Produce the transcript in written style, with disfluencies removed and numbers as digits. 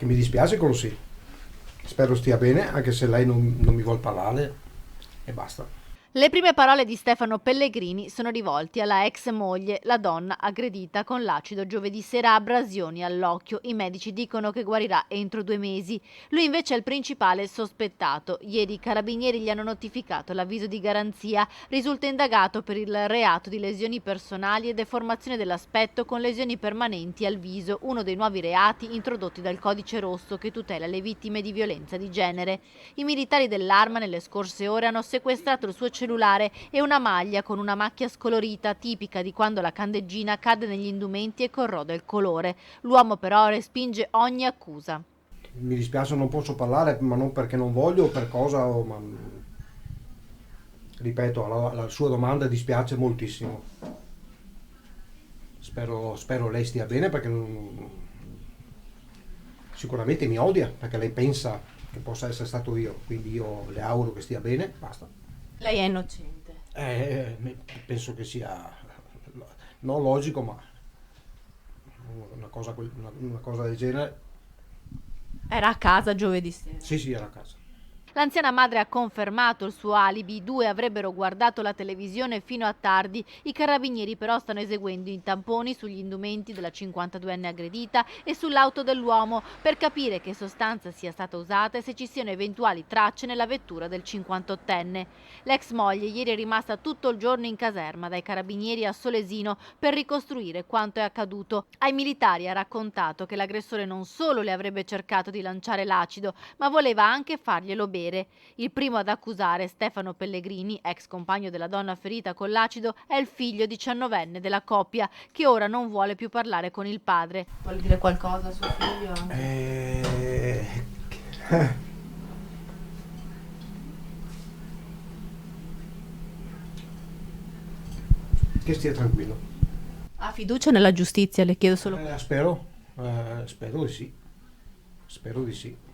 Che mi dispiace così. Spero stia bene, anche se lei non mi vuol parlare e basta. Le prime parole di Stefano Pellegrini sono rivolte alla ex moglie, la donna aggredita con l'acido giovedì sera, abrasioni all'occhio. I medici dicono che guarirà entro 2 mesi. Lui invece è il principale sospettato. Ieri i carabinieri gli hanno notificato l'avviso di garanzia. Risulta indagato per il reato di lesioni personali e deformazione dell'aspetto con lesioni permanenti al viso, uno dei nuovi reati introdotti dal Codice Rosso che tutela le vittime di violenza di genere. I militari dell'Arma nelle scorse ore hanno sequestrato il suo cellulare e una maglia con una macchia scolorita tipica di quando la candeggina cade negli indumenti e corrode il colore. L'uomo però respinge ogni accusa. Mi dispiace, non posso parlare, ma non perché non voglio o per cosa, ma ripeto, la sua domanda dispiace moltissimo. Spero lei stia bene perché sicuramente mi odia perché lei pensa che possa essere stato io, quindi io le auguro che stia bene, basta. Lei è innocente. Penso che sia non logico, ma una cosa del genere. Era a casa giovedì sera. Sì, sì, era a casa. L'anziana madre ha confermato il suo alibi, i due avrebbero guardato la televisione fino a tardi, i carabinieri però stanno eseguendo i tamponi sugli indumenti della 52enne aggredita e sull'auto dell'uomo per capire che sostanza sia stata usata e se ci siano eventuali tracce nella vettura del 58enne. L'ex moglie ieri è rimasta tutto il giorno in caserma dai carabinieri a Solesino per ricostruire quanto è accaduto. Ai militari ha raccontato che l'aggressore non solo le avrebbe cercato di lanciare l'acido, ma voleva anche farglielo bere. Il primo ad accusare, Stefano Pellegrini, ex compagno della donna ferita con l'acido, è il figlio 19enne della coppia, che ora non vuole più parlare con il padre. Vuole dire qualcosa a suo figlio? Eh, che stia tranquillo. Ha fiducia nella giustizia, le chiedo solo. Spero di sì. Spero di sì.